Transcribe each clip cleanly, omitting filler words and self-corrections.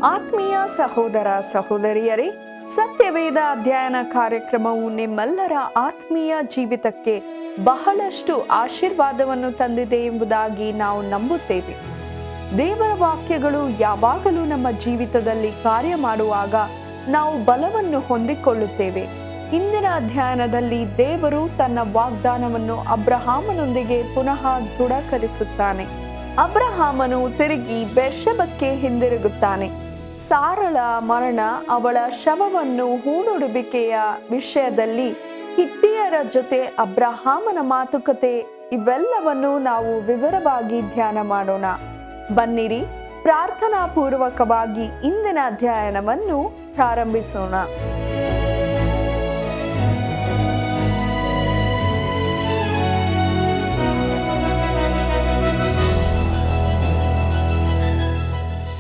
ಆತ್ಮೀಯ ಸಹೋದರ ಸಹೋದರಿಯರೇ, ಸತ್ಯವೇದ ಅಧ್ಯಯನ ಕಾರ್ಯಕ್ರಮವು ನಿಮ್ಮೆಲ್ಲರ ಆತ್ಮೀಯ ಜೀವಿತಕ್ಕೆ ಬಹಳಷ್ಟು ಆಶೀರ್ವಾದವನ್ನು ತಂದಿದೆ ಎಂಬುದಾಗಿ ನಾವು ನಂಬುತ್ತೇವೆ. ದೇವರ ವಾಕ್ಯಗಳು ಯಾವಾಗಲೂ ನಮ್ಮ ಜೀವಿತದಲ್ಲಿ ಕಾರ್ಯ ಮಾಡುವಾಗ ನಾವು ಬಲವನ್ನು ಹೊಂದಿಕೊಳ್ಳುತ್ತೇವೆ. ಇಂದಿನ ಅಧ್ಯಯನದಲ್ಲಿ ದೇವರು ತನ್ನ ವಾಗ್ದಾನವನ್ನು ಅಬ್ರಹಾಮನೊಂದಿಗೆ ಪುನಃ ದೃಢೀಕರಿಸುತ್ತಾನೆ. ಅಬ್ರಹಾಮನು ತಿರುಗಿ ಬೇರ್ಷೆಬಕ್ಕೆ ಹಿಂದಿರುಗುತ್ತಾನೆ. ಸಾರಳ ಮರಣ, ಅವಳ ಶವವನ್ನು ಹೂಣುಡುವಿಕೆಯ ವಿಷಯದಲ್ಲಿ ಹಿತ್ತಿಯರ ಜೊತೆ ಅಬ್ರಹಾಮನ ಮಾತುಕತೆ, ಇವೆಲ್ಲವನ್ನು ನಾವು ವಿವರವಾಗಿ ಧ್ಯಾನ ಮಾಡೋಣ. ಬನ್ನಿರಿ, ಪ್ರಾರ್ಥನಾ ಪೂರ್ವಕವಾಗಿ ಇಂದಿನ ಅಧ್ಯಯನವನ್ನು ಪ್ರಾರಂಭಿಸೋಣ.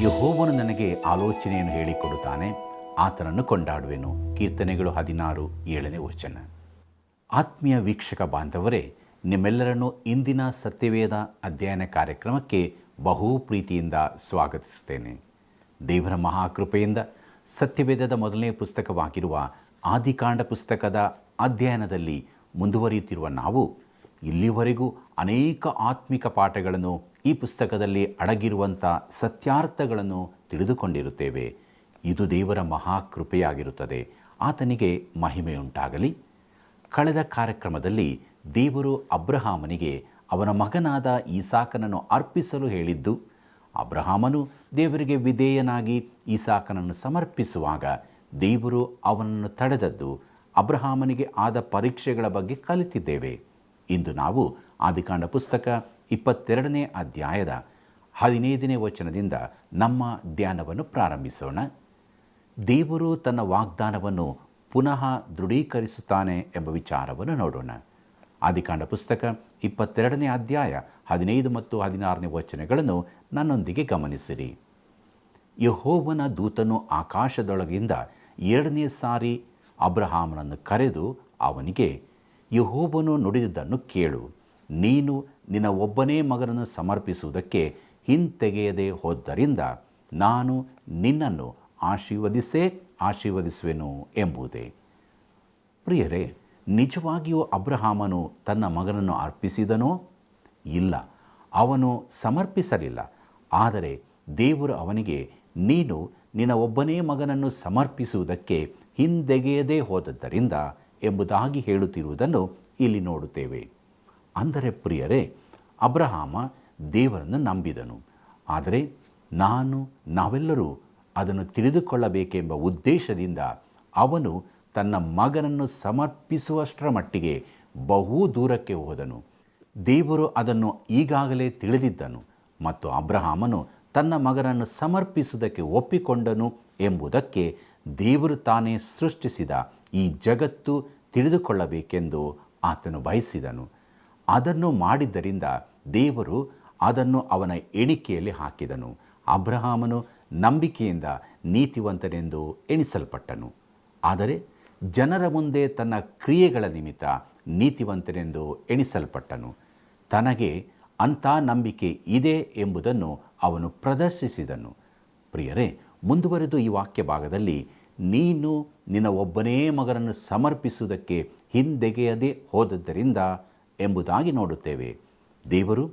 ಯೆಹೋವನು ನನಗೆ ಆಲೋಚನೆಯನ್ನು ಹೇಳಿಕೊಡುತ್ತಾನೆ, ಆತನನ್ನು ಕೊಂಡಾಡುವೆನು. ಕೀರ್ತನೆಗಳು 16:7. ಆತ್ಮೀಯ ವೀಕ್ಷಕ ಬಾಂಧವರೇ, ನಿಮ್ಮೆಲ್ಲರನ್ನು ಇಂದಿನ ಸತ್ಯವೇದ ಅಧ್ಯಯನ ಕಾರ್ಯಕ್ರಮಕ್ಕೆ ಬಹು ಪ್ರೀತಿಯಿಂದ ಸ್ವಾಗತಿಸುತ್ತೇನೆ. ದೇವರ ಮಹಾಕೃಪೆಯಿಂದ ಸತ್ಯವೇದದ ಮೊದಲನೇ ಪುಸ್ತಕವಾಗಿರುವ ಆದಿಕಾಂಡ ಪುಸ್ತಕದ ಅಧ್ಯಯನದಲ್ಲಿ ಮುಂದುವರಿಯುತ್ತಿರುವ ನಾವು ಇಲ್ಲಿವರೆಗೂ ಅನೇಕ ಆತ್ಮಿಕ ಪಾಠಗಳನ್ನು, ಈ ಪುಸ್ತಕದಲ್ಲಿ ಅಡಗಿರುವಂಥ ಸತ್ಯಾರ್ಥಗಳನ್ನು ತಿಳಿದುಕೊಂಡಿರುತ್ತೇವೆ. ಇದು ದೇವರ ಮಹಾಕೃಪೆಯಾಗಿರುತ್ತದೆ. ಆತನಿಗೆ ಮಹಿಮೆಯುಂಟಾಗಲಿ. ಕಳೆದ ಕಾರ್ಯಕ್ರಮದಲ್ಲಿ ದೇವರು ಅಬ್ರಹಾಮನಿಗೆ ಅವನ ಮಗನಾದ ಈಸಾಕನನ್ನು ಅರ್ಪಿಸಲು ಹೇಳಿದ್ದು, ಅಬ್ರಹಾಮನು ದೇವರಿಗೆ ವಿಧೇಯನಾಗಿ ಈಸಾಕನನ್ನು ಸಮರ್ಪಿಸುವಾಗ ದೇವರು ಅವನನ್ನು ತಡೆದದ್ದು, ಅಬ್ರಹಾಮನಿಗೆ ಆದ ಪರೀಕ್ಷೆಗಳ ಬಗ್ಗೆ ಕಲಿತಿದ್ದೇವೆ. ಇಂದು ನಾವು ಆದಿಕಾಂಡ ಪುಸ್ತಕ 22ನೇ ಅಧ್ಯಾಯದ 15ನೇ ವಚನದಿಂದ ನಮ್ಮ ಧ್ಯಾನವನ್ನು ಪ್ರಾರಂಭಿಸೋಣ. ದೇವರು ತನ್ನ ವಾಗ್ದಾನವನ್ನು ಪುನಃ ದೃಢೀಕರಿಸುತ್ತಾನೆ ಎಂಬ ವಿಚಾರವನ್ನು ನೋಡೋಣ. ಆದಿಕಾಂಡ ಪುಸ್ತಕ 22ನೇ ಅಧ್ಯಾಯ 15 ಮತ್ತು 16ನೇ ವಚನಗಳನ್ನು ನನ್ನೊಂದಿಗೆ ಗಮನಿಸಿರಿ. ಯೆಹೋವನ ದೂತನು ಆಕಾಶದೊಳಗಿಂದ 2ನೇ ಸಾರಿ ಅಬ್ರಹಾಮನನ್ನು ಕರೆದು ಅವನಿಗೆ, ಯೆಹೋವನು ನುಡಿದುದನ್ನು ಕೇಳು, ನೀನು ನಿನ್ನ ಒಬ್ಬನೇ ಮಗನನ್ನು ಸಮರ್ಪಿಸುವುದಕ್ಕೆ ಹಿಂತೆಗೆಯದೆ ಹೋದ್ದರಿಂದ ನಾನು ನಿನ್ನನ್ನು ಆಶೀರ್ವದಿಸುವೆನು ಎಂಬುದೇ. ಪ್ರಿಯರೇ, ನಿಜವಾಗಿಯೂ ಅಬ್ರಹಾಮನು ತನ್ನ ಮಗನನ್ನು ಅರ್ಪಿಸಿದನೋ? ಇಲ್ಲ, ಅವನು ಸಮರ್ಪಿಸಲಿಲ್ಲ. ಆದರೆ ದೇವರು ಅವನಿಗೆ, ನೀನು ನಿನ್ನ ಒಬ್ಬನೇ ಮಗನನ್ನು ಸಮರ್ಪಿಸುವುದಕ್ಕೆ ಹಿಂದೆಗೆಯದೇ ಹೋದದ್ದರಿಂದ ಎಂಬುದಾಗಿ ಹೇಳುತ್ತಿರುವುದನ್ನು ಇಲ್ಲಿ ನೋಡುತ್ತೇವೆ. ಅಂದರೆ ಪ್ರಿಯರೇ, ಅಬ್ರಹಾಮ ದೇವರನ್ನು ನಂಬಿದನು. ಆದರೆ ನಾವೆಲ್ಲರೂ ಅದನ್ನು ತಿಳಿದುಕೊಳ್ಳಬೇಕೆಂಬ ಉದ್ದೇಶದಿಂದ ಅವನು ತನ್ನ ಮಗನನ್ನು ಸಮರ್ಪಿಸುವಷ್ಟರ ಮಟ್ಟಿಗೆ ಬಹು ದೂರಕ್ಕೆ ಹೋದನು. ದೇವರು ಅದನ್ನು ಈಗಾಗಲೇ ತಿಳಿದಿದ್ದನು ಮತ್ತು ಅಬ್ರಹಾಮನು ತನ್ನ ಮಗನನ್ನು ಸಮರ್ಪಿಸುವುದಕ್ಕೆ ಒಪ್ಪಿಕೊಂಡನು ಎಂಬುದಕ್ಕೆ ದೇವರು ತಾನೇ ಸೃಷ್ಟಿಸಿದ ಈ ಜಗತ್ತು ತಿಳಿದುಕೊಳ್ಳಬೇಕೆಂದು ಆತನು ಬಯಸಿದನು. ಅದನ್ನು ಮಾಡಿದ್ದರಿಂದ ದೇವರು ಅದನ್ನು ಅವನ ಎಣಿಕೆಯಲ್ಲಿ ಹಾಕಿದನು. ಅಬ್ರಹಾಮನು ನಂಬಿಕೆಯಿಂದ ನೀತಿವಂತನೆಂದು ಎಣಿಸಲ್ಪಟ್ಟನು. ಆದರೆ ಜನರ ಮುಂದೆ ತನ್ನ ಕ್ರಿಯೆಗಳ ನಿಮಿತ್ತ ನೀತಿವಂತನೆಂದು ಎಣಿಸಲ್ಪಟ್ಟನು. ತನಗೆ ಅಂಥ ನಂಬಿಕೆ ಇದೆ ಎಂಬುದನ್ನು ಅವನು ಪ್ರದರ್ಶಿಸಿದನು. ಪ್ರಿಯರೇ, ಮುಂದುವರೆದು ಈ ವಾಕ್ಯ ಭಾಗದಲ್ಲಿ ನೀನು ನಿನ್ನ ಒಬ್ಬನೇ ಮಗನನ್ನು ಸಮರ್ಪಿಸುವುದಕ್ಕೆ ಹಿಂದೆಗೆಯದೆ ಹೋದದ್ದರಿಂದ ಎಂಬುದಾಗಿ ನೋಡುತ್ತೇವೆ. ದೇವರು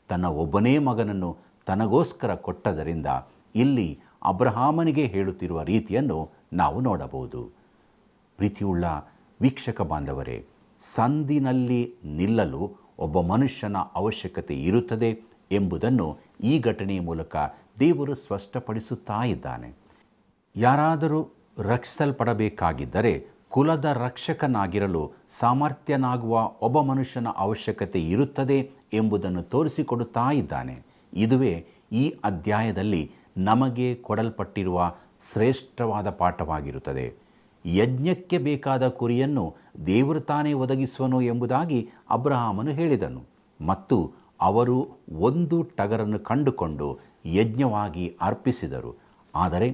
ತನ್ನ ಒಬ್ಬನೇ ಮಗನನ್ನು ತನಗೋಸ್ಕರ ಕೊಟ್ಟದರಿಂದ ಇಲ್ಲಿ ಅಬ್ರಹಾಮನಿಗೆ ಹೇಳುತ್ತಿರುವ ರೀತಿಯನ್ನು ನಾವು ನೋಡಬಹುದು. ಪ್ರೀತಿಯುಳ್ಳ ವೀಕ್ಷಕ ಬಾಂಧವರೇ, ಸಂದಿನಲ್ಲಿ ನಿಲ್ಲಲು ಒಬ್ಬ ಮನುಷ್ಯನ ಅವಶ್ಯಕತೆ ಇರುತ್ತದೆ ಎಂಬುದನ್ನು ಈ ಘಟನೆಯ ಮೂಲಕ ದೇವರು ಸ್ಪಷ್ಟಪಡಿಸುತ್ತಾ ಇದ್ದಾನೆ. ಯಾರಾದರೂ ರಕ್ಷಿಸಲ್ಪಡಬೇಕಾಗಿದ್ದರೆ ಕುಲದ ರಕ್ಷಕನಾಗಿರಲು ಸಾಮರ್ಥ್ಯನಾಗುವ ಒಬ್ಬ ಮನುಷ್ಯನ ಅವಶ್ಯಕತೆ ಇರುತ್ತದೆ ಎಂಬುದನ್ನು ತೋರಿಸಿಕೊಡುತ್ತಾ ಇದ್ದಾನೆ. ಇದುವೇ ಈ ಅಧ್ಯಾಯದಲ್ಲಿ ನಮಗೆ ಕೊಡಲ್ಪಟ್ಟಿರುವ ಶ್ರೇಷ್ಠವಾದ ಪಾಠವಾಗಿರುತ್ತದೆ. ಯಜ್ಞಕ್ಕೆ ಬೇಕಾದ ಕುರಿಯನ್ನು ದೇವರು ತಾನೇ ಒದಗಿಸುವನು ಎಂಬುದಾಗಿ ಅಬ್ರಹಾಮನು ಹೇಳಿದನು ಮತ್ತು ಅವರು ಒಂದು ಟಗರನ್ನು ಕಂಡುಕೊಂಡು ಯಜ್ಞವಾಗಿ ಅರ್ಪಿಸಿದರು. ಆದರೆ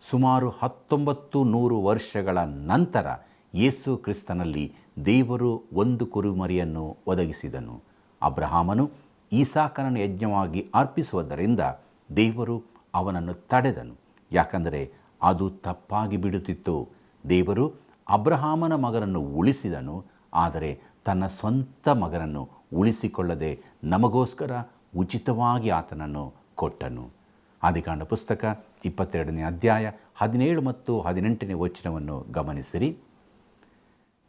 ಸುಮಾರು 1900 ವರ್ಷಗಳ ನಂತರ ಯೇಸು ಕ್ರಿಸ್ತನಲ್ಲಿ ದೇವರು ಒಂದು ಕುರಿಮರಿಯನ್ನು ಒದಗಿಸಿದನು. ಅಬ್ರಹಾಮನು ಈಸಾಕನನ್ನು ಯಜ್ಞವಾಗಿ ಅರ್ಪಿಸುವುದರಿಂದ ದೇವರು ಅವನನ್ನು ತಡೆದನು. ಯಾಕಂದರೆ ಅದು ತಪ್ಪಾಗಿ ಬಿಡುತ್ತಿತ್ತು. ದೇವರು ಅಬ್ರಹಾಮನ ಮಗನನ್ನು ಉಳಿಸಿದನು, ಆದರೆ ತನ್ನ ಸ್ವಂತ ಮಗನನ್ನು ಉಳಿಸಿಕೊಳ್ಳದೆ ನಮಗೋಸ್ಕರ ಉಚಿತವಾಗಿ ಆತನನ್ನು ಕೊಟ್ಟನು. ಆದಿಕಾಂಡ ಪುಸ್ತಕ 22ನೇ ಅಧ್ಯಾಯ 17 ಮತ್ತು 18ನೇ ವಚನವನ್ನು ಗಮನಿಸಿರಿ.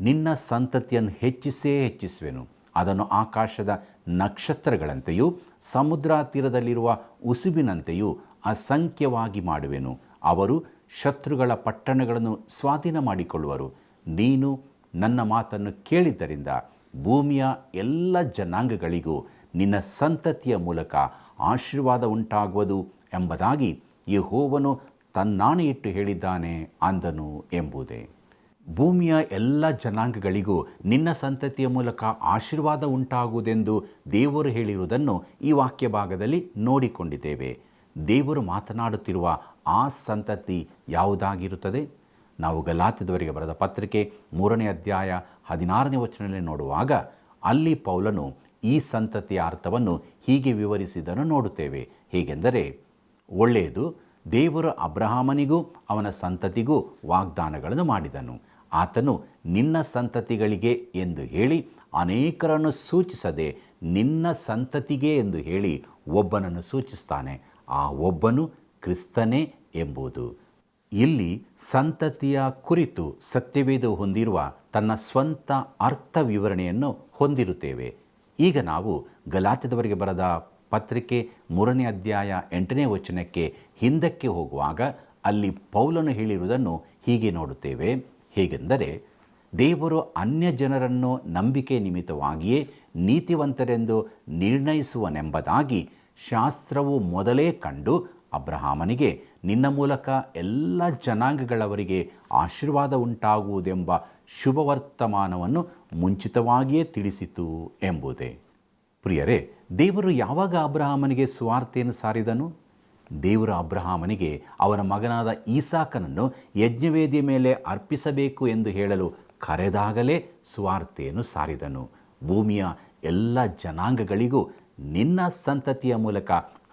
ನಿನ್ನ ಸಂತತಿಯನ್ನು ಹೆಚ್ಚಿಸುವೆನು, ಅದನ್ನು ಆಕಾಶದ ನಕ್ಷತ್ರಗಳಂತೆಯೂ ಸಮುದ್ರ ತೀರದಲ್ಲಿರುವ ಉಸುಬಿನಂತೆಯೂ ಅಸಂಖ್ಯವಾಗಿ ಮಾಡುವೆನು. ಅವರು ಶತ್ರುಗಳ ಪಟ್ಟಣಗಳನ್ನು ಸ್ವಾಧೀನ ಮಾಡಿಕೊಳ್ಳುವರು. ನೀನು ನನ್ನ ಮಾತನ್ನು ಕೇಳಿದ್ದರಿಂದ ಭೂಮಿಯ ಎಲ್ಲ ಜನಾಂಗಗಳಿಗೂ ನಿನ್ನ ಸಂತತಿಯ ಮೂಲಕ ಆಶೀರ್ವಾದ ಉಂಟಾಗುವುದು ಎಂಬುದಾಗಿ ಯೆಹೋವನು ತನ್ನಾಣೆಯಿಟ್ಟು ಹೇಳಿದ್ದಾನೆ ಅಂದನು ಎಂಬುದೇ. ಭೂಮಿಯ ಎಲ್ಲ ಜನಾಂಗಗಳಿಗೂ ನಿನ್ನ ಸಂತತಿಯ ಮೂಲಕ ಆಶೀರ್ವಾದ ಉಂಟಾಗುವುದೆಂದು ದೇವರು ಹೇಳಿರುವುದನ್ನು ಈ ವಾಕ್ಯ ಭಾಗದಲ್ಲಿ ನೋಡಿಕೊಂಡಿದ್ದೇವೆ. ದೇವರು ಮಾತನಾಡುತ್ತಿರುವ ಆ ಸಂತತಿ ಯಾವುದಾಗಿರುತ್ತದೆ? ನಾವು ಗಲಾತ್ಯದವರಿಗೆ ಬರೆದ ಪತ್ರಿಕೆ 3ನೇ ಅಧ್ಯಾಯ 16ನೇ ವಚನದಲ್ಲಿ ನೋಡುವಾಗ ಅಲ್ಲಿ ಪೌಲನು ಈ ಸಂತತಿಯ ಅರ್ಥವನ್ನು ಹೀಗೆ ವಿವರಿಸಿದ್ದನ್ನು ನೋಡುತ್ತೇವೆ. ಹೇಗೆಂದರೆ, ಒಳ್ಳೆಯದು, ದೇವರು ಅಬ್ರಹಾಮನಿಗೂ ಅವನ ಸಂತತಿಗೂ ವಾಗ್ದಾನಗಳನ್ನು ಮಾಡಿದನು. ಆತನು ನಿನ್ನ ಸಂತತಿಗಳಿಗೆ ಎಂದು ಹೇಳಿ ಅನೇಕರನ್ನು ಸೂಚಿಸದೆ ನಿನ್ನ ಸಂತತಿಗೆ ಎಂದು ಹೇಳಿ ಒಬ್ಬನನ್ನು ಸೂಚಿಸ್ತಾನೆ. ಆ ಒಬ್ಬನು ಕ್ರಿಸ್ತನೇ ಎಂಬುದು. ಇಲ್ಲಿ ಸಂತತಿಯ ಕುರಿತು ಸತ್ಯವೇದ ಹೊಂದಿರುವ ತನ್ನ ಸ್ವಂತ ಅರ್ಥ ವಿವರಣೆಯನ್ನು ಹೊಂದಿರುತ್ತೇವೆ. ಈಗ ನಾವು ಗಲಾತ್ಯದವರಿಗೆ ಬರೆದ ಪತ್ರಿಕೆ 3ನೇ ಅಧ್ಯಾಯ 8ನೇ ವಚನಕ್ಕೆ ಹಿಂದಕ್ಕೆ ಹೋಗುವಾಗ ಅಲ್ಲಿ ಪೌಲನು ಹೇಳಿರುವುದನ್ನು ಹೀಗೆ ನೋಡುತ್ತೇವೆ. ಹೇಗೆಂದರೆ, ದೇವರು ಅನ್ಯ ಜನರನ್ನು ನಂಬಿಕೆ ನಿಮಿತ್ತವಾಗಿಯೇ ನೀತಿವಂತರೆಂದು ನಿರ್ಣಯಿಸುವನೆಂಬುದಾಗಿ ಶಾಸ್ತ್ರವು ಮೊದಲೇ ಕಂಡು ಅಬ್ರಹಾಮನಿಗೆ ನಿನ್ನ ಮೂಲಕ ಎಲ್ಲ ಜನಾಂಗಗಳವರಿಗೆ ಆಶೀರ್ವಾದ ಉಂಟಾಗುವುದೆಂಬ ಶುಭವರ್ತಮಾನವನ್ನು ಮುಂಚಿತವಾಗಿಯೇ ತಿಳಿಸಿತು ಎಂಬುದೇ. ಪ್ರಿಯರೇ, ದೇವರು ಯಾವಾಗ ಅಬ್ರಹಾಮನಿಗೆ ಸುವಾರ್ತೆಯನ್ನು ಸಾರಿದನು? ದೇವರು ಅಬ್ರಹಾಮನಿಗೆ ಅವನ ಮಗನಾದ ಈಸಾಕನನ್ನು ಯಜ್ಞವೇದಿಯ ಮೇಲೆ ಅರ್ಪಿಸಬೇಕು ಎಂದು ಹೇಳಲು ಕರೆದಾಗಲೇ ಸುವಾರ್ತೆಯನ್ನು ಸಾರಿದನು. ಭೂಮಿಯ ಎಲ್ಲ ಜನಾಂಗಗಳಿಗೂ ನಿನ್ನ ಸಂತತಿಯ ಮೂಲಕ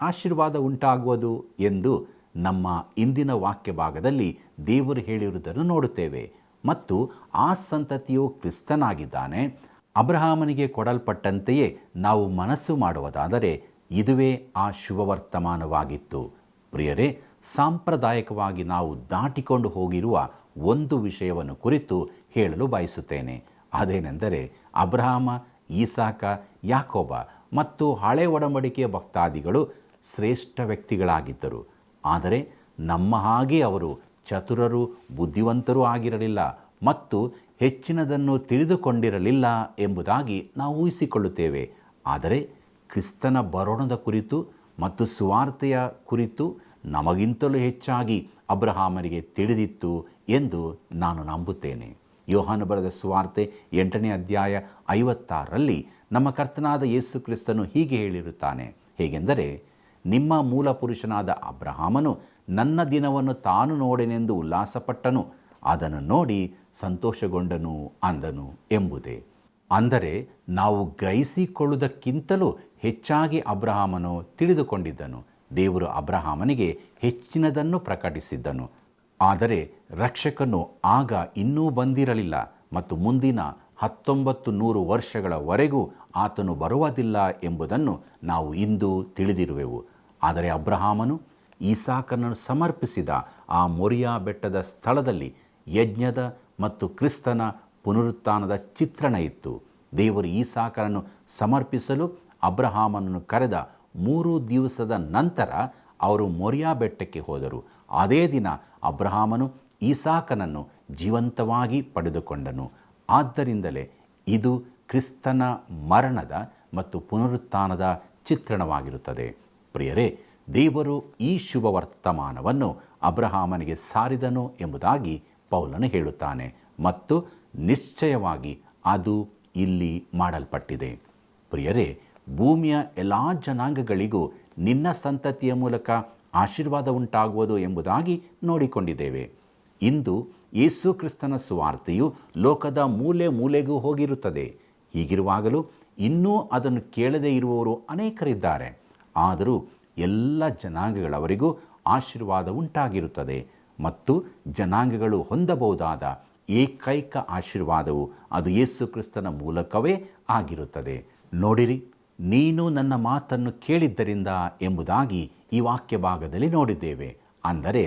ಆಶೀರ್ವಾದ ಉಂಟಾಗುವುದು ಎಂದು ನಮ್ಮ ಇಂದಿನ ವಾಕ್ಯ ಭಾಗದಲ್ಲಿ ದೇವರು ಹೇಳಿರುವುದನ್ನು ನೋಡುತ್ತೇವೆ. ಮತ್ತು ಆ ಸಂತತಿಯು ಕ್ರಿಸ್ತನಾಗಿದ್ದಾನೆ. ಅಬ್ರಹಾಮನಿಗೆ ಕೊಡಲ್ಪಟ್ಟಂತೆಯೇ ನಾವು ಮನಸ್ಸು ಮಾಡುವುದಾದರೆ ಇದುವೇ ಆ ಶುಭವರ್ತಮಾನವಾಗಿತ್ತು. ಪ್ರಿಯರೇ, ಸಾಂಪ್ರದಾಯಿಕವಾಗಿ ನಾವು ದಾಟಿಕೊಂಡು ಹೋಗಿರುವ ಒಂದು ವಿಷಯವನ್ನು ಕುರಿತು ಹೇಳಲು ಬಯಸುತ್ತೇನೆ. ಅದೇನೆಂದರೆ, ಅಬ್ರಹಾಮ, ಈಸಾಕ, ಯಾಕೋಬ ಮತ್ತು ಹಳೆ ಒಡಂಬಡಿಕೆಯ ಭಕ್ತಾದಿಗಳು ಶ್ರೇಷ್ಠ ವ್ಯಕ್ತಿಗಳಾಗಿದ್ದರು. ಆದರೆ ನಮ್ಮ ಹಾಗೆ ಅವರು ಚತುರರು, ಬುದ್ಧಿವಂತರೂ ಆಗಿರಲಿಲ್ಲ ಮತ್ತು ಹೆಚ್ಚಿನದನ್ನು ತಿಳಿದುಕೊಂಡಿರಲಿಲ್ಲ ಎಂಬುದಾಗಿ ನಾವು ಊಹಿಸಿಕೊಳ್ಳುತ್ತೇವೆ. ಆದರೆ ಕ್ರಿಸ್ತನ ಬರೋಣದ ಕುರಿತು ಮತ್ತು ಸುವಾರ್ತೆಯ ಕುರಿತು ನಮಗಿಂತಲೂ ಹೆಚ್ಚಾಗಿ ಅಬ್ರಹಾಮನಿಗೆ ತಿಳಿದಿತ್ತು ಎಂದು ನಾನು ನಂಬುತ್ತೇನೆ. ಯೋಹಾನ ಬರೆದ ಸುವಾರ್ತೆ 8ನೇ ಅಧ್ಯಾಯ 56ರಲ್ಲಿ ನಮ್ಮ ಕರ್ತನಾದ ಯೇಸು ಕ್ರಿಸ್ತನು ಹೀಗೆ ಹೇಳಿರುತ್ತಾನೆ. ಹೇಗೆಂದರೆ, ನಿಮ್ಮ ಮೂಲ ಪುರುಷನಾದ ಅಬ್ರಹಾಮನು ನನ್ನ ದಿನವನ್ನು ತಾನು ನೋಡೆನೆಂದು ಉಲ್ಲಾಸಪಟ್ಟನು, ಅದನ್ನು ನೋಡಿ ಸಂತೋಷಗೊಂಡನು ಅಂದನು ಎಂಬುದೇ. ಅಂದರೆ ನಾವು ಗ್ರಹಿಸಿಕೊಳ್ಳುವುದಕ್ಕಿಂತಲೂ ಹೆಚ್ಚಾಗಿ ಅಬ್ರಹಾಮನು ತಿಳಿದುಕೊಂಡಿದ್ದನು. ದೇವರು ಅಬ್ರಹಾಮನಿಗೆ ಹೆಚ್ಚಿನದನ್ನು ಪ್ರಕಟಿಸಿದ್ದನು. ಆದರೆ ರಕ್ಷಕನು ಆಗ ಇನ್ನೂ ಬಂದಿರಲಿಲ್ಲ ಮತ್ತು ಮುಂದಿನ 1900 ವರ್ಷಗಳವರೆಗೂ ಆತನು ಬರುವುದಿಲ್ಲ ಎಂಬುದನ್ನು ನಾವು ಇಂದು ತಿಳಿದಿರುವೆವು. ಆದರೆ ಅಬ್ರಹಾಮನು ಈಸಾಕನನ್ನು ಸಮರ್ಪಿಸಿದ ಆ ಮೊರಿಯಾ ಬೆಟ್ಟದ ಸ್ಥಳದಲ್ಲಿ ಯಜ್ಞದ ಮತ್ತು ಕ್ರಿಸ್ತನ ಪುನರುತ್ಥಾನದ ಚಿತ್ರಣ ಇತ್ತು. ದೇವರು ಈಸಾಕನನ್ನು ಸಮರ್ಪಿಸಲು ಅಬ್ರಹಾಮನನ್ನು ಕರೆದ 3 ದಿವಸದ ನಂತರ ಅವರು ಮೊರಿಯಾ ಬೆಟ್ಟಕ್ಕೆ ಹೋದರು. ಅದೇ ದಿನ ಅಬ್ರಹಾಮನು ಈಸಾಕನನ್ನು ಜೀವಂತವಾಗಿ ಪಡೆದುಕೊಂಡನು. ಆದ್ದರಿಂದಲೇ ಇದು ಕ್ರಿಸ್ತನ ಮರಣದ ಮತ್ತು ಪುನರುತ್ಥಾನದ ಚಿತ್ರಣವಾಗಿರುತ್ತದೆ. ಪ್ರಿಯರೇ, ದೇವರು ಈ ಶುಭ ವರ್ತಮಾನವನ್ನು ಅಬ್ರಹಾಮನಿಗೆ ಸಾರಿದನು ಎಂಬುದಾಗಿ ಪೌಲನು ಹೇಳುತ್ತಾನೆ ಮತ್ತು ನಿಶ್ಚಯವಾಗಿ ಅದು ಇಲ್ಲಿ ಮಾಡಲ್ಪಟ್ಟಿದೆ. ಪ್ರಿಯರೇ, ಭೂಮಿಯ ಎಲ್ಲ ಜನಾಂಗಗಳಿಗೂ ನಿನ್ನ ಸಂತತಿಯ ಮೂಲಕ ಆಶೀರ್ವಾದ ಉಂಟಾಗುವುದು ಎಂಬುದಾಗಿ ನೋಡಿಕೊಂಡಿದ್ದೇವೆ. ಇಂದು ಯೇಸು ಕ್ರಿಸ್ತನ ಸುವಾರ್ತೆಯು ಲೋಕದ ಮೂಲೆ ಮೂಲೆಗೂ ಹೋಗಿರುತ್ತದೆ. ಹೀಗಿರುವಾಗಲೂ ಇನ್ನೂ ಅದನ್ನು ಕೇಳದೇ ಇರುವವರು ಅನೇಕರಿದ್ದಾರೆ. ಆದರೂ ಎಲ್ಲ ಜನಾಂಗಗಳವರಿಗೂ ಆಶೀರ್ವಾದ ಉಂಟಾಗಿರುತ್ತದೆ ಮತ್ತು ಜನಾಂಗಗಳು ಹೊಂದಬಹುದಾದ ಏಕೈಕ ಆಶೀರ್ವಾದವು ಅದು ಯೇಸು ಕ್ರಿಸ್ತನ ಮೂಲಕವೇ ಆಗಿರುತ್ತದೆ. ನೋಡಿರಿ, ನೀನು ನನ್ನ ಮಾತನ್ನು ಕೇಳಿದ್ದರಿಂದ ಎಂಬುದಾಗಿ ಈ ವಾಕ್ಯ ಭಾಗದಲ್ಲಿ ನೋಡಿದ್ದೇವೆ. ಅಂದರೆ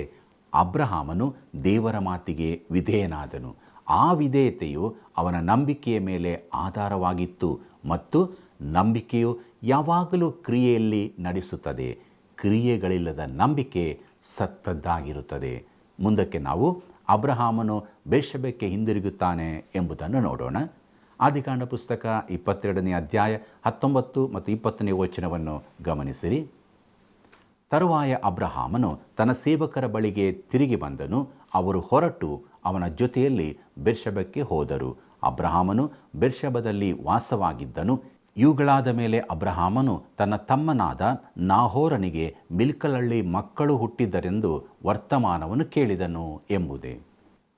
ಅಬ್ರಹಾಮನು ದೇವರ ಮಾತಿಗೆ ವಿಧೇಯನಾದನು. ಆ ವಿಧೇಯತೆಯು ಅವನ ನಂಬಿಕೆಯ ಮೇಲೆ ಆಧಾರವಾಗಿತ್ತು ಮತ್ತು ನಂಬಿಕೆಯು ಯಾವಾಗಲೂ ಕ್ರಿಯೆಯಲ್ಲಿ ನಡೆಸುತ್ತದೆ. ಕ್ರಿಯೆಗಳಿಲ್ಲದ ನಂಬಿಕೆ ಸತ್ತದ್ದಾಗಿರುತ್ತದೆ. ಮುಂದಕ್ಕೆ ನಾವು ಅಬ್ರಹಾಮನು ಬೇರ್ಷೆಬಕ್ಕೆ ಹಿಂದಿರುಗುತ್ತಾನೆ ಎಂಬುದನ್ನು ನೋಡೋಣ. ಆದಿಕಾಂಡ ಪುಸ್ತಕ 22ನೇ ಅಧ್ಯಾಯ 19 ಮತ್ತು 20ನೇ ವಚನವನ್ನು ಗಮನಿಸಿರಿ. ತರುವಾಯ ಅಬ್ರಹಾಮನು ತನ್ನ ಸೇವಕರ ಬಳಿಗೆ ತಿರುಗಿ ಬಂದನು. ಅವರು ಹೊರಟು ಅವನ ಜೊತೆಯಲ್ಲಿ ಬೇರ್ಷೆಬಕ್ಕೆ ಹೋದರು. ಅಬ್ರಹಾಮನು ಬೇರ್ಷೆಬದಲ್ಲಿ ವಾಸವಾಗಿದ್ದನು. ಇವುಗಳಾದ ಮೇಲೆ ಅಬ್ರಹಾಮನು ತನ್ನ ತಮ್ಮನಾದ ನಾಹೋರನಿಗೆ ಮಿಲ್ಕಲಲ್ಲಿ ಮಕ್ಕಳು ಹುಟ್ಟಿದ್ದರೆಂದು ವರ್ತಮಾನವನ್ನು ಕೇಳಿದನು ಎಂಬುದೇ.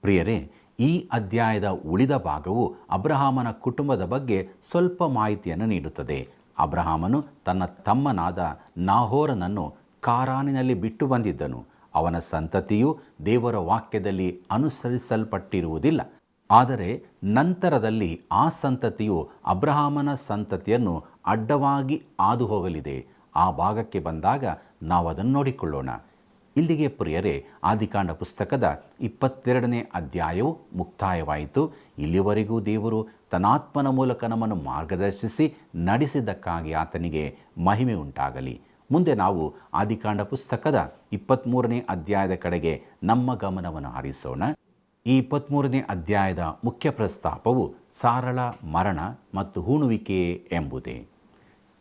ಪ್ರಿಯರೇ, ಈ ಅಧ್ಯಾಯದ ಉಳಿದ ಭಾಗವು ಅಬ್ರಹಾಮನ ಕುಟುಂಬದ ಬಗ್ಗೆ ಸ್ವಲ್ಪ ಮಾಹಿತಿಯನ್ನು ನೀಡುತ್ತದೆ. ಅಬ್ರಹಾಮನು ತನ್ನ ತಮ್ಮನಾದ ನಾಹೋರನನ್ನು ಕಾರಾನಿನಲ್ಲಿ ಬಿಟ್ಟು ಬಂದಿದ್ದನು. ಅವನ ಸಂತತಿಯು ದೇವರ ವಾಕ್ಯದಲ್ಲಿ ಅನುಸರಿಸಲ್ಪಟ್ಟಿರುವುದಿಲ್ಲ. ಆದರೆ ನಂತರದಲ್ಲಿ ಆ ಸಂತತಿಯು ಅಬ್ರಹಾಮನ ಸಂತತಿಯನ್ನು ಅಡ್ಡವಾಗಿ ಹಾದು ಹೋಗಲಿದೆ. ಆ ಭಾಗಕ್ಕೆ ಬಂದಾಗ ನಾವು ಅದನ್ನು ನೋಡಿಕೊಳ್ಳೋಣ. ಇಲ್ಲಿಗೆ ಪ್ರಿಯರೇ, ಆದಿಕಾಂಡ ಪುಸ್ತಕದ 22ನೇ ಅಧ್ಯಾಯವು ಮುಕ್ತಾಯವಾಯಿತು. ಇಲ್ಲಿವರೆಗೂ ದೇವರು ತನ್ನಾತ್ಮನ ಮೂಲಕ ನಮ್ಮನ್ನು ಮಾರ್ಗದರ್ಶಿಸಿ ನಡೆಸಿದ್ದಕ್ಕಾಗಿ ಆತನಿಗೆ ಮಹಿಮೆ ಉಂಟಾಗಲಿ. ಮುಂದೆ ನಾವು ಆದಿಕಾಂಡ ಪುಸ್ತಕದ 23ನೇ ಅಧ್ಯಾಯದ ಕಡೆಗೆ ನಮ್ಮ ಗಮನವನ್ನು ಹರಿಸೋಣ. ಈ 23ನೇ ಅಧ್ಯಾಯದ ಮುಖ್ಯ ಪ್ರಸ್ತಾಪವು ಸಾರಳ ಮರಣ ಮತ್ತು ಹೂಣುವಿಕೆ ಎಂಬುದೇ.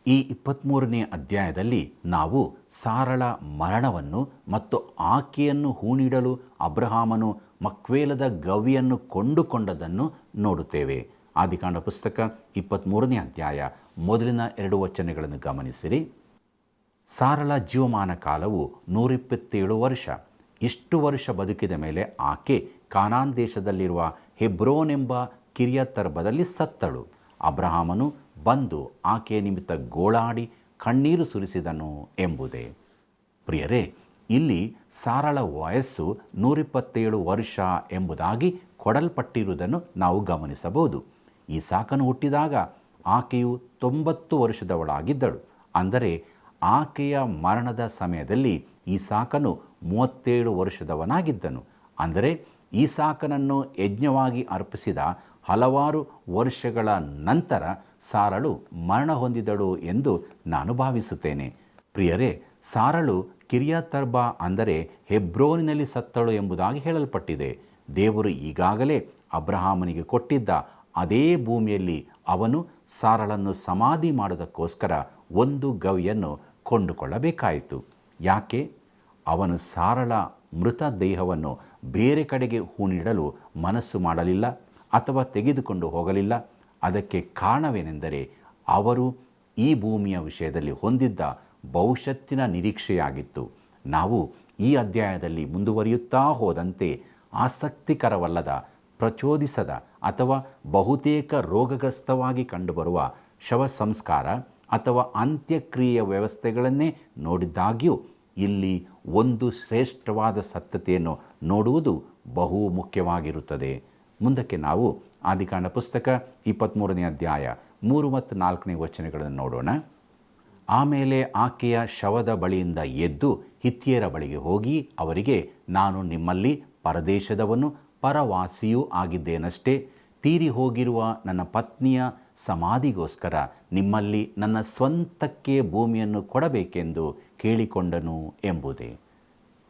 ಈ 23ನೇ ಅಧ್ಯಾಯದಲ್ಲಿ ನಾವು ಸಾರಳ ಮರಣವನ್ನು ಮತ್ತು ಆಕೆಯನ್ನು ಹೂಣಿಡಲು ಅಬ್ರಹಾಮನು ಮಕ್ವೇಲದ ಗವಿಯನ್ನು ಕೊಂಡುಕೊಂಡದನ್ನು ನೋಡುತ್ತೇವೆ. ಆದಿಕಾಂಡ ಪುಸ್ತಕ 23ನೇ ಅಧ್ಯಾಯ ಮೊದಲಿನ 2 ವಚನಗಳನ್ನು ಗಮನಿಸಿರಿ. ಸಾರಳ ಜೀವಮಾನ ಕಾಲವು 127 ವರ್ಷ. ಇಷ್ಟು ವರ್ಷ ಬದುಕಿದ ಮೇಲೆ ಆಕೆ ಕಾನಾನ್ ದೇಶದಲ್ಲಿರುವ ಹೆಬ್ರೋನ್ ಎಂಬ ಕಿರಿಯತರ್ಬದಲ್ಲಿ ಸತ್ತಳು. ಅಬ್ರಹಾಮನು ಬಂದು ಆಕೆಯ ನಿಮಿತ್ತ ಗೋಳಾಡಿ ಕಣ್ಣೀರು ಸುರಿಸಿದನು ಎಂಬುದೇ. ಪ್ರಿಯರೇ, ಇಲ್ಲಿ ಸಾರಳ ವಯಸ್ಸು 127 ವರ್ಷ ಎಂಬುದಾಗಿ ಕೊಡಲ್ಪಟ್ಟಿರುವುದನ್ನು ನಾವು ಗಮನಿಸಬಹುದು. ಈ ಸಾಕನು ಹುಟ್ಟಿದಾಗ ಆಕೆಯು 90 ವರ್ಷದವಳಾಗಿದ್ದಳು. ಅಂದರೆ ಆಕೆಯ ಮರಣದ ಸಮಯದಲ್ಲಿ ಈ ಸಾಕನು 37 ವರ್ಷದವನಾಗಿದ್ದನು. ಅಂದರೆ ಈ ಸಾಕನನ್ನು ಯಜ್ಞವಾಗಿ ಅರ್ಪಿಸಿದ ಹಲವಾರು ವರ್ಷಗಳ ನಂತರ ಸಾರಳು ಮರಣ ಹೊಂದಿದಳು ಎಂದು ನಾನು ಭಾವಿಸುತ್ತೇನೆ. ಪ್ರಿಯರೇ, ಸಾರಳು ಕಿರಿಯತರ್ಬ ಅಂದರೆ ಹೆಬ್ರೋನಿನಲ್ಲಿ ಸತ್ತಳು ಎಂಬುದಾಗಿ ಹೇಳಲ್ಪಟ್ಟಿದೆ. ದೇವರು ಈಗಾಗಲೇ ಅಬ್ರಹಾಮನಿಗೆ ಕೊಟ್ಟಿದ್ದ ಅದೇ ಭೂಮಿಯಲ್ಲಿ ಅವನು ಸಾರಳನ್ನು ಸಮಾಧಿ ಮಾಡೋದಕ್ಕೋಸ್ಕರ ಒಂದು ಗವಿಯನ್ನು ಕೊಂಡುಕೊಳ್ಳಬೇಕಾಯಿತು. ಯಾಕೆ? ಅವನು ಸಾರಳ ಮೃತ ದೇಹವನ್ನು ಬೇರೆ ಕಡೆಗೆ ಹೂಣಿಡಲು ಮನಸ್ಸು ಮಾಡಲಿಲ್ಲ ಅಥವಾ ತೆಗೆದುಕೊಂಡು ಹೋಗಲಿಲ್ಲ. ಅದಕ್ಕೆ ಕಾರಣವೇನೆಂದರೆ ಅವರು ಈ ಭೂಮಿಯ ವಿಷಯದಲ್ಲಿ ಹೊಂದಿದ್ದ ಭವಿಷ್ಯತ್ತಿನ ನಿರೀಕ್ಷೆಯಾಗಿತ್ತು. ನಾವು ಈ ಅಧ್ಯಾಯದಲ್ಲಿ ಮುಂದುವರಿಯುತ್ತಾ ಹೋದಂತೆ ಆಸಕ್ತಿಕರವಲ್ಲದ, ಪ್ರಚೋದಿಸದ ಅಥವಾ ಬಹುತೇಕ ರೋಗಗ್ರಸ್ತವಾಗಿ ಕಂಡುಬರುವ ಶವ ಸಂಸ್ಕಾರ ಅಥವಾ ಅಂತ್ಯಕ್ರಿಯೆಯ ವ್ಯವಸ್ಥೆಗಳನ್ನೇ ನೋಡಿದ್ದಾಗ್ಯೂ ಇಲ್ಲಿ ಒಂದು ಶ್ರೇಷ್ಠವಾದ ಸತ್ಯತೆಯನ್ನು ನೋಡುವುದು ಬಹು ಮುಖ್ಯವಾಗಿರುತ್ತದೆ. ಮುಂದಕ್ಕೆ ನಾವು ಆದಿಕಾಂಡ ಪುಸ್ತಕ 23ನೇ ಅಧ್ಯಾಯ 3 ಮತ್ತು 4ನೇ ವಚನಗಳನ್ನು ನೋಡೋಣ. ಆಮೇಲೆ ಆಕೆಯ ಶವದ ಬಳಿಯಿಂದ ಎದ್ದು ಹಿತ್ತಿಯರ ಬಳಿಗೆ ಹೋಗಿ ಅವರಿಗೆ, ನಾನು ನಿಮ್ಮಲ್ಲಿ ಪರದೇಶದವನು ಪರವಾಸಿಯೂ ಆಗಿದ್ದೇನಷ್ಟೇ. ತೀರಿ ಹೋಗಿರುವ ನನ್ನ ಪತ್ನಿಯ ಸಮಾಧಿಗೋಸ್ಕರ ನಿಮ್ಮಲ್ಲಿ ನನ್ನ ಸ್ವಂತಕ್ಕೆ ಭೂಮಿಯನ್ನು ಕೊಡಬೇಕೆಂದು ಕೇಳಿಕೊಂಡನು ಎಂಬುದೇ.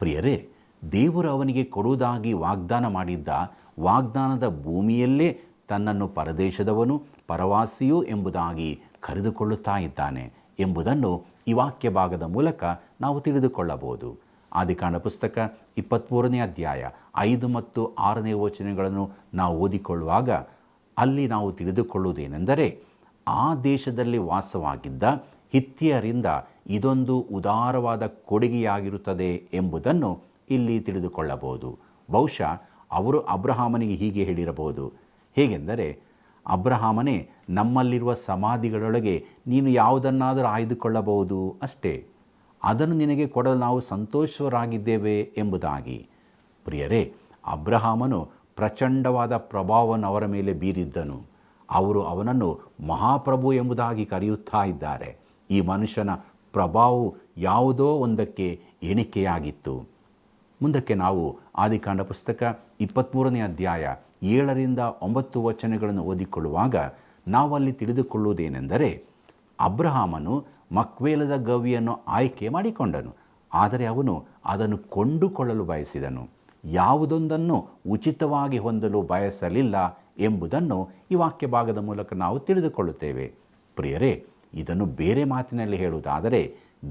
ಪ್ರಿಯರೇ, ದೇವರು ಅವನಿಗೆ ಕೊಡುವುದಾಗಿ ವಾಗ್ದಾನ ಮಾಡಿದ್ದ ವಾಗ್ದಾನದ ಭೂಮಿಯಲ್ಲೇ ತನ್ನನ್ನು ಪರದೇಶದವನು ಪರವಾಸಿಯೂ ಎಂಬುದಾಗಿ ಕರೆದುಕೊಳ್ಳುತ್ತಾ ಇದ್ದಾನೆ ಎಂಬುದನ್ನು ಈ ವಾಕ್ಯ ಭಾಗದ ಮೂಲಕ ನಾವು ತಿಳಿದುಕೊಳ್ಳಬಹುದು. ಆದಿಕಾಂಡ ಪುಸ್ತಕ 23ನೇ ಅಧ್ಯಾಯ 5 ಮತ್ತು 6ನೇ ವಚನಗಳನ್ನು ನಾವು ಓದಿಕೊಳ್ಳುವಾಗ ಅಲ್ಲಿ ನಾವು ತಿಳಿದುಕೊಳ್ಳುವುದೇನೆಂದರೆ, ಆ ದೇಶದಲ್ಲಿ ವಾಸವಾಗಿದ್ದ ಹಿತ್ತಿಯರಿಂದ ಇದೊಂದು ಉದಾರವಾದ ಕೊಡುಗೆಯಾಗಿರುತ್ತದೆ ಎಂಬುದನ್ನು ಇಲ್ಲಿ ತಿಳಿದುಕೊಳ್ಳಬಹುದು. ಬಹುಶಃ ಅವರು ಅಬ್ರಹಾಮನಿಗೆ ಹೀಗೆ ಹೇಳಿರಬಹುದು. ಹೇಗೆಂದರೆ, ಅಬ್ರಹಾಮನೇ, ನಮ್ಮಲ್ಲಿರುವ ಸಮಾಧಿಗಳೊಳಗೆ ನೀನು ಯಾವುದನ್ನಾದರೂ ಆಯ್ದುಕೊಳ್ಳಬಹುದು ಅಷ್ಟೇ. ಅದನ್ನು ನಿನಗೆ ಕೊಡಲು ನಾವು ಸಂತೋಷರಾಗಿದ್ದೇವೆ ಎಂಬುದಾಗಿ. ಪ್ರಿಯರೇ, ಅಬ್ರಹಾಮನು ಪ್ರಚಂಡವಾದ ಪ್ರಭಾವವನ್ನು ಅವರ ಮೇಲೆ ಬೀರಿದ್ದನು. ಅವರು ಅವನನ್ನು ಮಹಾಪ್ರಭು ಎಂಬುದಾಗಿ ಕರೆಯುತ್ತಾ ಇದ್ದಾರೆ. ಈ ಮನುಷ್ಯನ ಪ್ರಭಾವವು ಯಾವುದೋ ಒಂದಕ್ಕೆ ಎಣಿಕೆಯಾಗಿತ್ತು. ಮುಂದಕ್ಕೆ ನಾವು ಆದಿಕಾಂಡ ಪುಸ್ತಕ 23ನೇ ಅಧ್ಯಾಯ 7ರಿಂದ 9 ವಚನಗಳನ್ನು ಓದಿಕೊಳ್ಳುವಾಗ ನಾವಲ್ಲಿ ತಿಳಿದುಕೊಳ್ಳುವುದೇನೆಂದರೆ, ಅಬ್ರಹಾಮನು ಮಕ್ವೇಲದ ಗವಿಯನ್ನು ಆಯ್ಕೆ ಮಾಡಿಕೊಂಡನು, ಆದರೆ ಅವನು ಅದನ್ನು ಕೊಂಡುಕೊಳ್ಳಲು ಬಯಸಿದನು, ಯಾವುದೊಂದನ್ನು ಉಚಿತವಾಗಿ ಹೊಂದಲು ಬಯಸಲಿಲ್ಲ ಎಂಬುದನ್ನು ಈ ವಾಕ್ಯ ಭಾಗದ ಮೂಲಕ ನಾವು ತಿಳಿದುಕೊಳ್ಳುತ್ತೇವೆ. ಪ್ರಿಯರೇ, ಇದನ್ನು ಬೇರೆ ಮಾತಿನಲ್ಲಿ ಹೇಳುವುದಾದರೆ,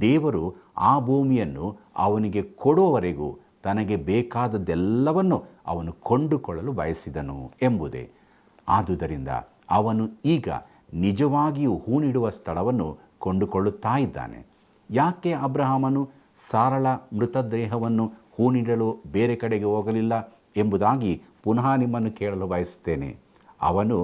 ದೇವರು ಆ ಭೂಮಿಯನ್ನು ಅವನಿಗೆ ಕೊಡುವವರೆಗೂ ತನಗೆ ಬೇಕಾದದ್ದೆಲ್ಲವನ್ನು ಅವನು ಕೊಂಡುಕೊಳ್ಳಲು ಬಯಸಿದನು ಎಂಬುದೇ. ಆದುದರಿಂದ ಅವನು ಈಗ ನಿಜವಾಗಿಯೂ ಹೂಣಿಡುವ ಸ್ಥಳವನ್ನು ಕೊಂಡುಕೊಳ್ಳುತ್ತಾ ಇದ್ದಾನೆ. ಯಾಕೆ ಅಬ್ರಹಾಮನು ಸಾರಳ ಮೃತದೇಹವನ್ನು ಹೂಣಿಡಲು ಬೇರೆ ಕಡೆಗೆ ಹೋಗಲಿಲ್ಲ ಎಂಬುದಾಗಿ ಪುನಃ ನಿಮ್ಮನ್ನು ಕೇಳಲು ಬಯಸುತ್ತೇನೆ. ಅವನು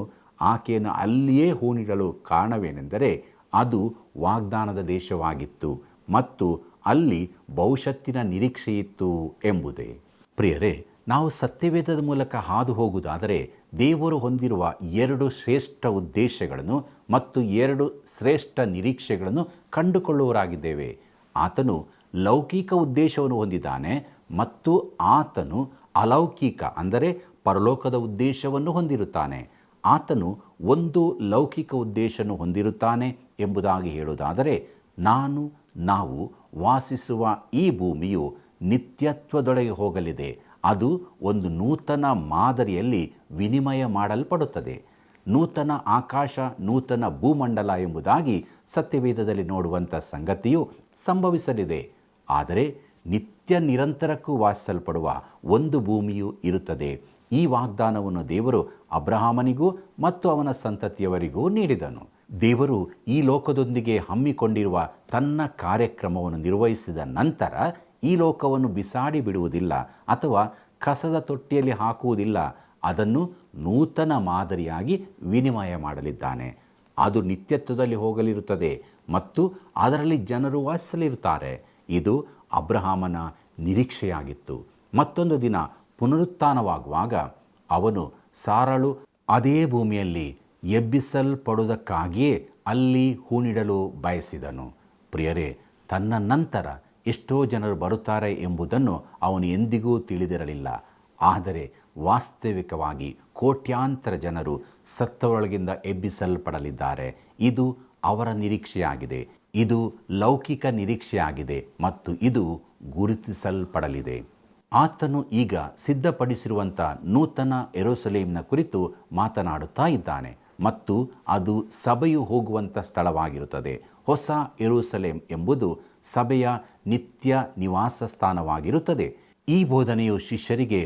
ಆಕೆಯನ್ನು ಅಲ್ಲಿಯೇ ಹೂಣಿಡಲು ಕಾರಣವೇನೆಂದರೆ, ಅದು ವಾಗ್ದಾನದ ದೇಶವಾಗಿತ್ತು ಮತ್ತು ಅಲ್ಲಿ ಭವಿಷ್ಯತ್ತಿನ ನಿರೀಕ್ಷೆಯಿತ್ತು ಎಂಬುದೇ. ಪ್ರಿಯರೇ, ನಾವು ಸತ್ಯವೇದದ ಮೂಲಕ ಹಾದು ಹೋಗುವುದಾದರೆ ದೇವರು ಹೊಂದಿರುವ 2 ಶ್ರೇಷ್ಠ ಉದ್ದೇಶಗಳನ್ನು ಮತ್ತು 2 ಶ್ರೇಷ್ಠ ನಿರೀಕ್ಷೆಗಳನ್ನು ಕಂಡುಕೊಳ್ಳುವವರಾಗಿದ್ದೇವೆ. ಆತನು ಲೌಕಿಕ ಉದ್ದೇಶವನ್ನು ಹೊಂದಿದ್ದಾನೆ ಮತ್ತು ಆತನು ಅಲೌಕಿಕ ಅಂದರೆ ಪರಲೋಕದ ಉದ್ದೇಶವನ್ನು ಹೊಂದಿರುತ್ತಾನೆ. ಆತನು ಒಂದು ಲೌಕಿಕ ಉದ್ದೇಶವನ್ನು ಹೊಂದಿರುತ್ತಾನೆ ಎಂಬುದಾಗಿ ಹೇಳುವುದಾದರೆ, ನಾವು ವಾಸಿಸುವ ಈ ಭೂಮಿಯು ನಿತ್ಯತ್ವದೊಳಗೆ ಹೋಗಲಿದೆ. ಅದು ಒಂದು ನೂತನ ಮಾದರಿಯಲ್ಲಿ ವಿನಿಮಯ ಮಾಡಲ್ಪಡುತ್ತದೆ. ನೂತನ ಆಕಾಶ, ನೂತನ ಭೂಮಂಡಲ ಎಂಬುದಾಗಿ ಸತ್ಯವೇದದಲ್ಲಿ ನೋಡುವಂಥ ಸಂಗತಿಯು ಸಂಭವಿಸಲಿದೆ. ಆದರೆ ನಿತ್ಯ ನಿರಂತರಕ್ಕೂ ವಾಸಿಸಲ್ಪಡುವ ಒಂದು ಭೂಮಿಯು ಇರುತ್ತದೆ. ಈ ವಾಗ್ದಾನವನ್ನು ದೇವರು ಅಬ್ರಹಾಮನಿಗೂ ಮತ್ತು ಅವನ ಸಂತತಿಯವರಿಗೂ ನೀಡಿದನು. ದೇವರು ಈ ಲೋಕದೊಂದಿಗೆ ಹಮ್ಮಿಕೊಂಡಿರುವ ತನ್ನ ಕಾರ್ಯಕ್ರಮವನ್ನು ನಿರ್ವಹಿಸಿದ ನಂತರ ಈ ಲೋಕವನ್ನು ಬಿಸಾಡಿ ಬಿಡುವುದಿಲ್ಲ ಅಥವಾ ಕಸದ ತೊಟ್ಟಿಯಲ್ಲಿ ಹಾಕುವುದಿಲ್ಲ. ಅದನ್ನು ನೂತನ ಮಾದರಿಯಾಗಿ ವಿನಿಮಯ ಮಾಡಲಿದ್ದಾನೆ. ಅದು ನಿತ್ಯತ್ವದಲ್ಲಿ ಹೋಗಲಿರುತ್ತದೆ ಮತ್ತು ಅದರಲ್ಲಿ ಜನರು ವಾಸಿಸಲಿರುತ್ತಾರೆ. ಇದು ಅಬ್ರಹಾಮನ ನಿರೀಕ್ಷೆಯಾಗಿತ್ತು. ಮತ್ತೊಂದು ದಿನ ಪುನರುತ್ಥಾನವಾಗುವಾಗ ಅವನು ಸಾರಳು ಅದೇ ಭೂಮಿಯಲ್ಲಿ ಎಬ್ಬಿಸಲ್ಪಡುವುದಕ್ಕಾಗಿಯೇ ಅಲ್ಲಿ ಹೂಣಿಡಲು ಬಯಸಿದನು. ಪ್ರಿಯರೇ, ತನ್ನ ನಂತರ ಎಷ್ಟೋ ಜನರು ಬರುತ್ತಾರೆ ಎಂಬುದನ್ನು ಅವನು ಎಂದಿಗೂ ತಿಳಿದಿರಲಿಲ್ಲ. ಆದರೆ ವಾಸ್ತವಿಕವಾಗಿ ಕೋಟ್ಯಾಂತರ ಜನರು ಸತ್ತವರೊಳಗಿಂದ ಎಬ್ಬಿಸಲ್ಪಡಲಿದ್ದಾರೆ. ಇದು ಅವರ ನಿರೀಕ್ಷೆಯಾಗಿದೆ. ಇದು ಲೌಕಿಕ ನಿರೀಕ್ಷೆಯಾಗಿದೆ ಮತ್ತು ಇದು ಗುರುತಿಸಲ್ಪಡಲಿದೆ. ಆತನು ಈಗ ಸಿದ್ಧಪಡಿಸಿರುವಂಥ ನೂತನ ಯೆರೂಸಲೇಮಿನ ಕುರಿತು ಮಾತನಾಡುತ್ತಾ ಇದ್ದಾನೆ ಮತ್ತು ಅದು ಸಭೆಯು ಹೋಗುವಂಥ ಸ್ಥಳವಾಗಿರುತ್ತದೆ. ಹೊಸ ಯೆರೂಸಲೇಮ್ ಎಂಬುದು ಸಭೆಯ ನಿತ್ಯ ನಿವಾಸ ಸ್ಥಾನವಾಗಿರುತ್ತದೆ. ಈ ಬೋಧನೆಯು ಶಿಷ್ಯರಿಗೆ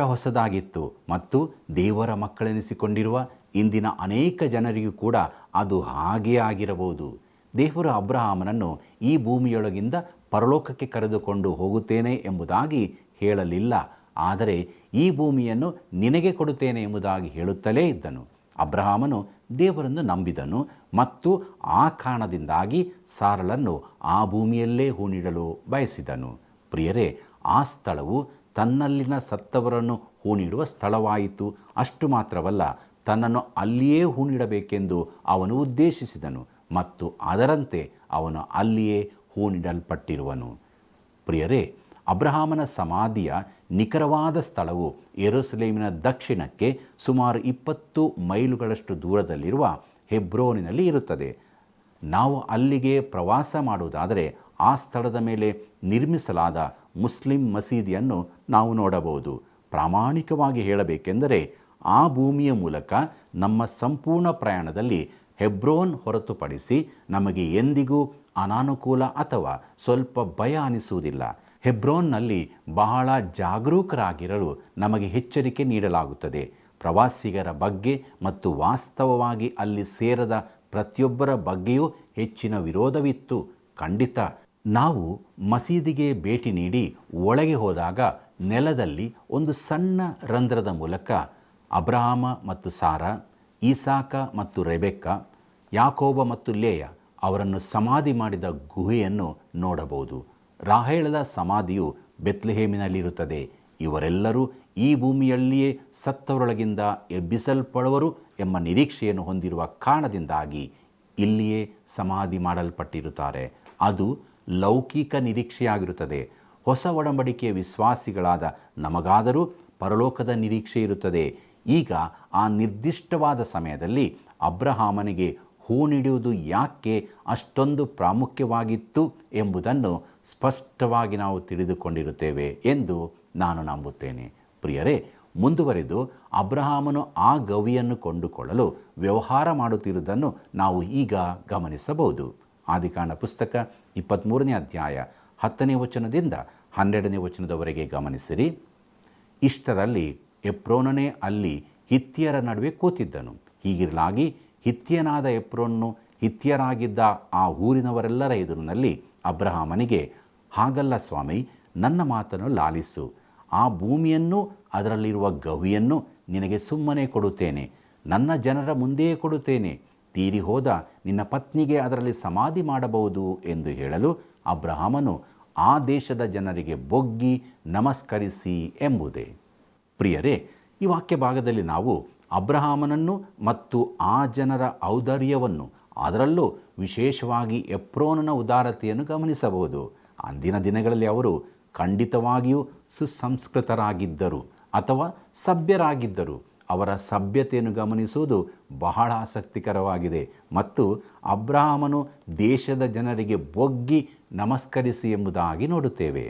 ಹೊಸದಾಗಿತ್ತು ಮತ್ತು ದೇವರ ಮಕ್ಕಳೆನಿಸಿಕೊಂಡಿರುವ ಇಂದಿನ ಅನೇಕ ಜನರಿಗೂ ಕೂಡ ಅದು ಹಾಗೇ ಆಗಿರಬಹುದು. ದೇವರು ಅಬ್ರಹಾಮನನ್ನು ಈ ಭೂಮಿಯೊಳಗಿಂದ ಪರಲೋಕಕ್ಕೆ ಕರೆದುಕೊಂಡು ಹೋಗುತ್ತೇನೆ ಎಂಬುದಾಗಿ ಹೇಳಲಿಲ್ಲ, ಆದರೆ ಈ ಭೂಮಿಯನ್ನು ನಿನಗೆ ಕೊಡುತ್ತೇನೆ ಎಂಬುದಾಗಿ ಹೇಳುತ್ತಲೇ ಇದ್ದನು. ಅಬ್ರಹಾಮನು ದೇವರನ್ನು ನಂಬಿದನು ಮತ್ತು ಆ ಕಾರಣದಿಂದಾಗಿ ಸಾರಳನ್ನು ಆ ಭೂಮಿಯಲ್ಲೇ ಹೂಣಿಡಲು ಬಯಸಿದನು. ಪ್ರಿಯರೇ, ಆ ಸ್ಥಳವು ತನ್ನಲ್ಲಿನ ಸತ್ತವರನ್ನು ಹೂಣಿಡುವ ಸ್ಥಳವಾಯಿತು. ಅಷ್ಟು ಮಾತ್ರವಲ್ಲ, ತನ್ನನ್ನು ಅಲ್ಲಿಯೇ ಹೂಣಿಡಬೇಕೆಂದು ಅವನು ಉದ್ದೇಶಿಸಿದನು ಮತ್ತು ಅದರಂತೆ ಅವನು ಅಲ್ಲಿಯೇ ಹೂಣಿಡಲ್ಪಟ್ಟಿರುವನು. ಪ್ರಿಯರೇ, ಅಬ್ರಹಾಮನ ಸಮಾಧಿಯ ನಿಖರವಾದ ಸ್ಥಳವು ಯೆರೂಸಲೇಮಿನ ದಕ್ಷಿಣಕ್ಕೆ ಸುಮಾರು 20 ಮೈಲುಗಳಷ್ಟು ದೂರದಲ್ಲಿರುವ ಹೆಬ್ರೋನಿನಲ್ಲಿ ಇರುತ್ತದೆ. ನಾವು ಅಲ್ಲಿಗೆ ಪ್ರವಾಸ ಮಾಡುವುದಾದರೆ ಆ ಸ್ಥಳದ ಮೇಲೆ ನಿರ್ಮಿಸಲಾದ ಮುಸ್ಲಿಂ ಮಸೀದಿಯನ್ನು ನಾವು ನೋಡಬಹುದು. ಪ್ರಾಮಾಣಿಕವಾಗಿ ಹೇಳಬೇಕೆಂದರೆ ಆ ಭೂಮಿಯ ಮೂಲಕ ನಮ್ಮ ಸಂಪೂರ್ಣ ಪ್ರಯಾಣದಲ್ಲಿ ಹೆಬ್ರೋನ್ ಹೊರತುಪಡಿಸಿ ನಮಗೆ ಎಂದಿಗೂ ಅನಾನುಕೂಲ ಅಥವಾ ಸ್ವಲ್ಪ ಭಯ ಅನಿಸುವುದಿಲ್ಲ. ಹೆಬ್ರೋನ್ನಲ್ಲಿ ಬಹಳ ಜಾಗರೂಕರಾಗಿರಲು ನಮಗೆ ಎಚ್ಚರಿಕೆ ನೀಡಲಾಗುತ್ತದೆ. ಪ್ರವಾಸಿಗರ ಬಗ್ಗೆ ಮತ್ತು ವಾಸ್ತವವಾಗಿ ಅಲ್ಲಿ ಸೇರದ ಪ್ರತಿಯೊಬ್ಬರ ಬಗ್ಗೆಯೂ ಹೆಚ್ಚಿನ ವಿರೋಧವಿತ್ತು. ಖಂಡಿತ ನಾವು ಮಸೀದಿಗೆ ಭೇಟಿ ನೀಡಿ ಒಳಗೆ ಹೋದಾಗ ನೆಲದಲ್ಲಿ ಒಂದು ಸಣ್ಣ ರಂಧ್ರದ ಮೂಲಕ ಅಬ್ರಹಾಮ ಮತ್ತು ಸಾರಾ, ಈಸಾಕ ಮತ್ತು ರೆಬೆಕ್ಕ, ಯಾಕೋಬ ಮತ್ತು ಲೇಯ ಅವರನ್ನು ಸಮಾಧಿ ಮಾಡಿದ ಗುಹೆಯನ್ನು ನೋಡಬಹುದು. ರಾಹೇಲದ ಸಮಾಧಿಯು ಬೆತ್ಲೆಹೇಮಿನಲ್ಲಿರುತ್ತದೆ. ಇವರೆಲ್ಲರೂ ಈ ಭೂಮಿಯಲ್ಲಿಯೇ ಸತ್ತವರೊಳಗಿಂದ ಎಬ್ಬಿಸಲ್ಪಡುವರು ಎಂಬ ನಿರೀಕ್ಷೆಯನ್ನು ಹೊಂದಿರುವ ಕಾರಣದಿಂದಾಗಿ ಇಲ್ಲಿಯೇ ಸಮಾಧಿ ಮಾಡಲ್ಪಟ್ಟಿರುತ್ತಾರೆ. ಅದು ಲೌಕಿಕ ನಿರೀಕ್ಷೆಯಾಗಿರುತ್ತದೆ. ಹೊಸ ಒಡಂಬಡಿಕೆಯ ವಿಶ್ವಾಸಿಗಳಾದ ನಮಗಾದರೂ ಪರಲೋಕದ ನಿರೀಕ್ಷೆ ಇರುತ್ತದೆ. ಈಗ ಆ ನಿರ್ದಿಷ್ಟವಾದ ಸಮಯದಲ್ಲಿ ಅಬ್ರಹಾಮನಿಗೆ ಹೂಣಿಡುವುದು ಯಾಕೆ ಅಷ್ಟೊಂದು ಪ್ರಾಮುಖ್ಯವಾಗಿತ್ತು ಎಂಬುದನ್ನು ಸ್ಪಷ್ಟವಾಗಿ ನಾವು ತಿಳಿದುಕೊಂಡಿರುತ್ತೇವೆ ಎಂದು ನಾನು ನಂಬುತ್ತೇನೆ. ಪ್ರಿಯರೇ, ಮುಂದುವರೆದು ಅಬ್ರಹಾಮನು ಆ ಗವಿಯನ್ನು ಕೊಂಡುಕೊಳ್ಳಲು ವ್ಯವಹಾರ ಮಾಡುತ್ತಿರುವುದನ್ನು ನಾವು ಈಗ ಗಮನಿಸಬಹುದು. ಆದಿಕಾಂಡ ಪುಸ್ತಕ 23ನೇ ಅಧ್ಯಾಯ 10ನೇ ವಚನದಿಂದ 12ನೇ ವಚನದವರೆಗೆ ಗಮನಿಸಿರಿ. ಇಷ್ಟರಲ್ಲಿ ಎಪ್ರೋನನೇ ಅಲ್ಲಿ ಹಿತ್ತಿಯರ ನಡುವೆ ಕೂತಿದ್ದನು. ಹೀಗಿರಲಾಗಿ ಹಿತ್ತಿಯನಾದ ಎಪ್ರೋನನು ಹಿತ್ತಿಯರಾಗಿದ್ದ ಆ ಊರಿನವರೆಲ್ಲರ ಎದುರಿನಲ್ಲಿ ಅಬ್ರಹಾಮನಿಗೆ, ಹಾಗಲ್ಲ ಸ್ವಾಮಿ, ನನ್ನ ಮಾತನ್ನು ಲಾಲಿಸು. ಆ ಭೂಮಿಯನ್ನು ಅದರಲ್ಲಿರುವ ಗವಿಯನ್ನು ನಿನಗೆ ಸುಮ್ಮನೆ ಕೊಡುತ್ತೇನೆ. ನನ್ನ ಜನರ ಮುಂದೆಯೇ ಕೊಡುತ್ತೇನೆ. ತೀರಿ ಹೋದ ನಿನ್ನ ಪತ್ನಿಗೆ ಅದರಲ್ಲಿ ಸಮಾಧಿ ಮಾಡಬಹುದು ಎಂದು ಹೇಳಲು ಅಬ್ರಹಾಮನು ಆ ದೇಶದ ಜನರಿಗೆ ಬೊಗ್ಗಿ ನಮಸ್ಕರಿಸಿ ಎಂಬುದೇ. ಪ್ರಿಯರೇ, ಈ ವಾಕ್ಯ ಭಾಗದಲ್ಲಿ ನಾವು ಅಬ್ರಹಾಮನನ್ನು ಮತ್ತು ಆ ಜನರ ಔದಾರ್ಯವನ್ನು, ಅದರಲ್ಲೂ ವಿಶೇಷವಾಗಿ ಎಪ್ರೋನನ ಉದಾರತೆಯನ್ನು ಗಮನಿಸಬಹುದು. ಅಂದಿನ ದಿನಗಳಲ್ಲಿ ಅವರು ಖಂಡಿತವಾಗಿಯೂ ಸುಸಂಸ್ಕೃತರಾಗಿದ್ದರು ಅಥವಾ ಸಭ್ಯರಾಗಿದ್ದರು. ಅವರ ಸಭ್ಯತೆಯನ್ನು ಗಮನಿಸುವುದು ಬಹಳ ಆಸಕ್ತಿಕರವಾಗಿದೆ. ಮತ್ತು ಅಬ್ರಹಾಮನು ದೇಶದ ಜನರಿಗೆ ಬೊಗ್ಗಿ ನಮಸ್ಕರಿಸಿ ಎಂಬುದಾಗಿ ನೋಡುತ್ತೇವೆ.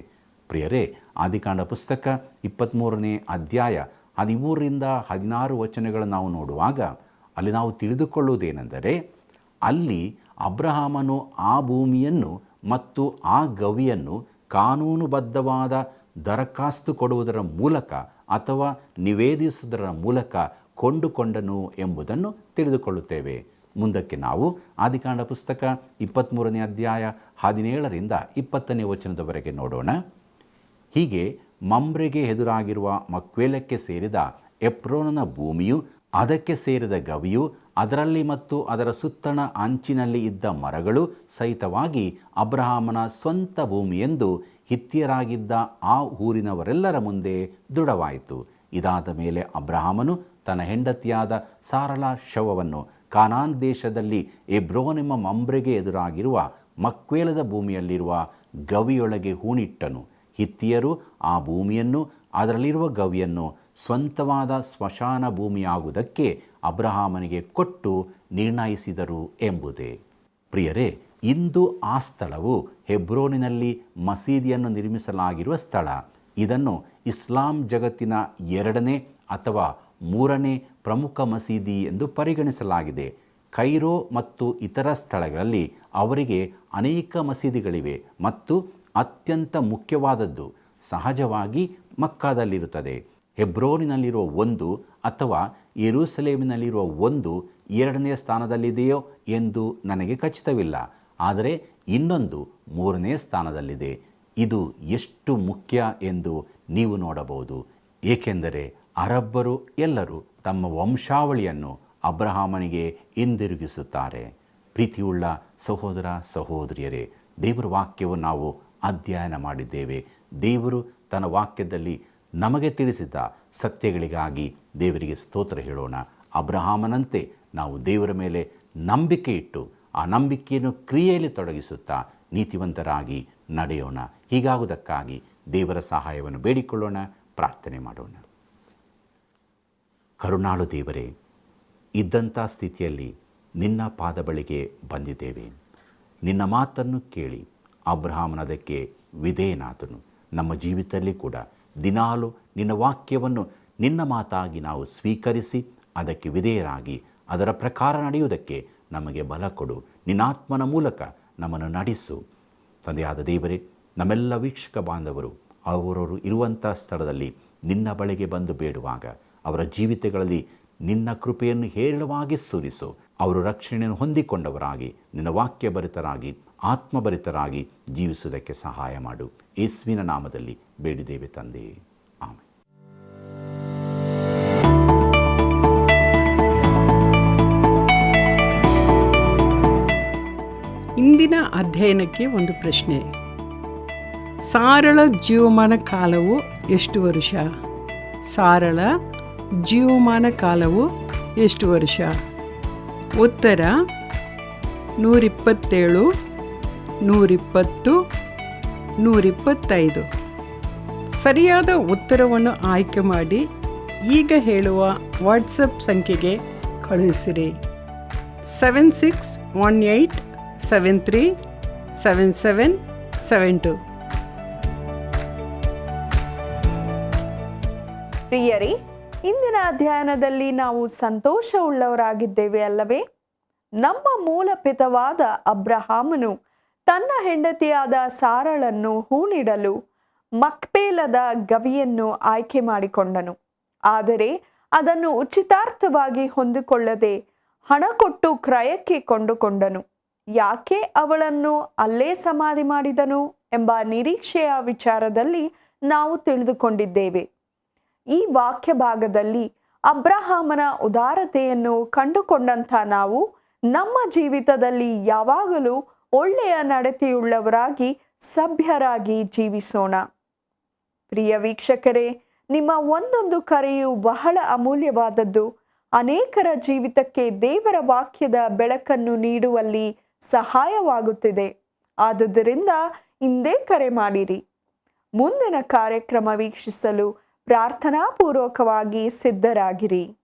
ಪ್ರಿಯರೇ, ಆದಿಕಾಂಡ ಪುಸ್ತಕ 23ನೇ ಅಧ್ಯಾಯ 13ರಿಂದ 16 ವಚನಗಳನ್ನು ನಾವು ನೋಡುವಾಗ ಅಲ್ಲಿ ನಾವು ತಿಳಿದುಕೊಳ್ಳುವುದೇನೆಂದರೆ, ಅಲ್ಲಿ ಅಬ್ರಹಾಮನು ಆ ಭೂಮಿಯನ್ನು ಮತ್ತು ಆ ಗವಿಯನ್ನು ಕಾನೂನುಬದ್ಧವಾದ ದರಖಾಸ್ತು ಕೊಡುವುದರ ಮೂಲಕ ಅಥವಾ ನಿವೇದಿಸುವುದರ ಮೂಲಕ ಕೊಂಡುಕೊಂಡನು ಎಂಬುದನ್ನು ತಿಳಿದುಕೊಳ್ಳುತ್ತೇವೆ. ಮುಂದಕ್ಕೆ ನಾವು ಆದಿಕಾಂಡ ಪುಸ್ತಕ 23ನೇ ಅಧ್ಯಾಯ 17ರಿಂದ 20ನೇ ವಚನದವರೆಗೆ ನೋಡೋಣ. ಹೀಗೆ ಮಮ್ರೆಗೆ ಎದುರಾಗಿರುವ ಮಕ್ವೇಲಕ್ಕೆ ಸೇರಿದ ಎಪ್ರೋನನ ಭೂಮಿಯು, ಅದಕ್ಕೆ ಸೇರಿದ ಗವಿಯು, ಅದರಲ್ಲಿ ಮತ್ತು ಅದರ ಸುತ್ತಣ ಅಂಚಿನಲ್ಲಿ ಇದ್ದ ಮರಗಳು ಸಹಿತವಾಗಿ ಅಬ್ರಹಾಮನ ಸ್ವಂತ ಭೂಮಿಯೆಂದು ಹಿತ್ತಿಯರಾಗಿದ್ದ ಆ ಊರಿನವರೆಲ್ಲರ ಮುಂದೆ ದೃಢವಾಯಿತು. ಇದಾದ ಮೇಲೆ ಅಬ್ರಹಾಮನು ತನ್ನ ಹೆಂಡತಿಯಾದ ಸಾರಳ ಶವವನ್ನು ಕಾನಾನ್ ದೇಶದಲ್ಲಿ ಎಬ್ರೋನೆಂಬ ಮಮ್ರೆಗೆ ಎದುರಾಗಿರುವ ಮಕ್ವೇಲದ ಭೂಮಿಯಲ್ಲಿರುವ ಗವಿಯೊಳಗೆ ಹೂಣಿಟ್ಟನು. ಹಿತ್ತಿಯರು ಆ ಭೂಮಿಯನ್ನು, ಅದರಲ್ಲಿರುವ ಗವಿಯನ್ನು ಸ್ವಂತವಾದ ಸ್ಮಶಾನ ಭೂಮಿಯಾಗುವುದಕ್ಕೆ ಅಬ್ರಹಾಮನಿಗೆ ಕೊಟ್ಟು ನಿರ್ಣಯಿಸಿದರು ಎಂಬುದೇ. ಪ್ರಿಯರೇ, ಇಂದು ಆ ಸ್ಥಳವು ಹೆಬ್ರೋನಿನಲ್ಲಿ ಮಸೀದಿಯನ್ನು ನಿರ್ಮಿಸಲಾಗಿರುವ ಸ್ಥಳ. ಇದನ್ನು ಇಸ್ಲಾಂ ಜಗತ್ತಿನ 2ನೇ ಅಥವಾ 3ನೇ ಪ್ರಮುಖ ಮಸೀದಿ ಎಂದು ಪರಿಗಣಿಸಲಾಗಿದೆ. ಕೈರೋ ಮತ್ತು ಇತರ ಸ್ಥಳಗಳಲ್ಲಿ ಅವರಿಗೆ ಅನೇಕ ಮಸೀದಿಗಳಿವೆ ಮತ್ತು ಅತ್ಯಂತ ಮುಖ್ಯವಾದದ್ದು ಸಹಜವಾಗಿ ಮಕ್ಕಾದಲ್ಲಿರುತ್ತದೆ. ಹೆಬ್ರೋನಿನಲ್ಲಿರುವ ಒಂದು ಅಥವಾ ಯೆರೂಸಲೇಮಿನಲ್ಲಿರುವ ಒಂದು 2ನೇ ಸ್ಥಾನದಲ್ಲಿದೆಯೋ ಎಂದು ನನಗೆ ಖಚಿತವಿಲ್ಲ. ಆದರೆ ಇನ್ನೊಂದು 3ನೇ ಸ್ಥಾನದಲ್ಲಿದೆ. ಇದು ಎಷ್ಟು ಮುಖ್ಯ ಎಂದು ನೀವು ನೋಡಬಹುದು. ಏಕೆಂದರೆ ಅರಬ್ಬರು ಎಲ್ಲರೂ ತಮ್ಮ ವಂಶಾವಳಿಯನ್ನು ಅಬ್ರಹಾಮನಿಗೆ ಹಿಂದಿರುಗಿಸುತ್ತಾರೆ. ಪ್ರೀತಿಯುಳ್ಳ ಸಹೋದರ ಸಹೋದರಿಯರೇ, ದೇವರ ವಾಕ್ಯವನ್ನು ನಾವು ಅಧ್ಯಯನ ಮಾಡಿದ್ದೇವೆ. ದೇವರು ತನ್ನ ವಾಕ್ಯದಲ್ಲಿ ನಮಗೆ ತಿಳಿಸಿದ ಸತ್ಯಗಳಿಗಾಗಿ ದೇವರಿಗೆ ಸ್ತೋತ್ರ ಹೇಳೋಣ. ಅಬ್ರಹಾಮನಂತೆ ನಾವು ದೇವರ ಮೇಲೆ ನಂಬಿಕೆ ಇಟ್ಟು ಆ ನಂಬಿಕೆಯನ್ನು ಕ್ರಿಯೆಯಲ್ಲಿ ತೊಡಗಿಸುತ್ತಾ ನೀತಿವಂತರಾಗಿ ನಡೆಯೋಣ. ಹೀಗಾಗುವುದಕ್ಕಾಗಿ ದೇವರ ಸಹಾಯವನ್ನು ಬೇಡಿಕೊಳ್ಳೋಣ. ಪ್ರಾರ್ಥನೆ ಮಾಡೋಣ. ಕರುಣಾಳು ದೇವರೇ, ಇದ್ದಂಥ ಸ್ಥಿತಿಯಲ್ಲಿ ನಿನ್ನ ಪಾದ ಬಳಿಗೆ ಬಂದಿದ್ದೇವೆ. ನಿನ್ನ ಮಾತನ್ನು ಕೇಳಿ ಅಬ್ರಹಾಮನದಕ್ಕೆ ವಿಧೇಯನಾದನು. ನಮ್ಮ ಜೀವಿತದಲ್ಲಿ ಕೂಡ ದಿನಾಲು ನಿನ್ನ ವಾಕ್ಯವನ್ನು ನಿನ್ನ ಮಾತಾಗಿ ನಾವು ಸ್ವೀಕರಿಸಿ ಅದಕ್ಕೆ ವಿಧೇಯರಾಗಿ ಅದರ ಪ್ರಕಾರ ನಡೆಯುವುದಕ್ಕೆ ನಮಗೆ ಬಲ ಕೊಡು. ನಿನ್ನಾತ್ಮನ ಮೂಲಕ ನಮ್ಮನ್ನು ನಡೆಸು. ತಂದೆಯಾದ ದೇವರೇ, ನಮ್ಮೆಲ್ಲ ವೀಕ್ಷಕ ಬಾಂಧವರು ಅವರವರು ಇರುವಂಥ ಸ್ಥಳದಲ್ಲಿ ನಿನ್ನ ಬಳಿಗೆ ಬಂದು ಬೇಡುವಾಗ ಅವರ ಜೀವಿತಗಳಲ್ಲಿ ನಿನ್ನ ಕೃಪೆಯನ್ನು ಹೇರಳವಾಗಿ ಸುರಿಸು. ಅವರು ರಕ್ಷಣೆಯನ್ನು ಹೊಂದಿಕೊಂಡವರಾಗಿ ನಿನ್ನ ವಾಕ್ಯ ಭರಿತರಾಗಿ ಆತ್ಮಭರಿತರಾಗಿ ಜೀವಿಸುವುದಕ್ಕೆ ಸಹಾಯ ಮಾಡು. ಯೇಸುವಿನ ನಾಮದಲ್ಲಿ ಬೇಡಿದ್ದೇವೆ ತಂದೆ, ಆಮೆನ್. ಇಂದಿನ ಅಧ್ಯಯನಕ್ಕೆ ಒಂದು ಪ್ರಶ್ನೆ. ಸಾರಳ ಜೀವಮಾನ ಕಾಲವು ಎಷ್ಟು ವರ್ಷ? ಸಾರಳ ಜೀವಮಾನ ಕಾಲವು ಎಷ್ಟು ವರ್ಷ? ಉತ್ತರ 127, 120, 125. ಸರಿಯಾದ ಉತ್ತರವನ್ನು ಆಯ್ಕೆ ಮಾಡಿ ಈಗ ಹೇಳುವ ವಾಟ್ಸಪ್ ಸಂಖ್ಯೆಗೆ ಕಳುಹಿಸಿರಿ. 7618737772. ಪ್ರಿಯರೇ, ಇಂದಿನ ಅಧ್ಯಯನದಲ್ಲಿ ನಾವು ಸಂತೋಷವುಳ್ಳವರಾಗಿದ್ದೇವೆ ಅಲ್ಲವೇ? ನಮ್ಮ ಮೂಲ ಪಿತವಾದ ಅಬ್ರಹಾಮನು ತನ್ನ ಹೆಂಡತಿಯಾದ ಸಾರಳನ್ನು ಹೂಣಿಡಲು ಮಕ್ಪೇಲದ ಗವಿಯನ್ನು ಆಯ್ಕೆ ಮಾಡಿಕೊಂಡನು. ಆದರೆ ಅದನ್ನು ಉಚಿತಾರ್ಥವಾಗಿ ಹೊಂದಿಕೊಳ್ಳದೆ ಹಣ ಕೊಟ್ಟು ಕ್ರಯಕ್ಕೆ ಕೊಂಡುಕೊಂಡನು. ಯಾಕೆ ಅವಳನ್ನು ಅಲ್ಲೇ ಸಮಾಧಿ ಮಾಡಿದನು ಎಂಬ ನಿರೀಕ್ಷೆಯ ವಿಚಾರದಲ್ಲಿ ನಾವು ತಿಳಿದುಕೊಂಡಿದ್ದೇವೆ. ಈ ವಾಕ್ಯ ಭಾಗದಲ್ಲಿ ಅಬ್ರಹಾಮನ ಉದಾರತೆಯನ್ನು ಕಂಡುಕೊಂಡಂಥ ನಾವು ನಮ್ಮ ಜೀವಿತದಲ್ಲಿ ಯಾವಾಗಲೂ ಒಳ್ಳೆಯ ನಡತೆಯುಳ್ಳವರಾಗಿ ಸಭ್ಯರಾಗಿ ಜೀವಿಸೋಣ. ಪ್ರಿಯ ವೀಕ್ಷಕರೇ, ನಿಮ್ಮ ಒಂದೊಂದು ಕರೆಯು ಬಹಳ ಅಮೂಲ್ಯವಾದದ್ದು. ಅನೇಕರ ಜೀವಿತಕ್ಕೆ ದೇವರ ವಾಕ್ಯದ ಬೆಳಕನ್ನು ನೀಡುವಲ್ಲಿ ಸಹಾಯವಾಗುತ್ತಿದೆ. ಆದುದರಿಂದ ಇಂದೇ ಕರೆ ಮಾಡಿರಿ. ಮುಂದಿನ ಕಾರ್ಯಕ್ರಮ ವೀಕ್ಷಿಸಲು ಪ್ರಾರ್ಥನಾಪೂರ್ವಕವಾಗಿ ಸಿದ್ಧರಾಗಿರಿ.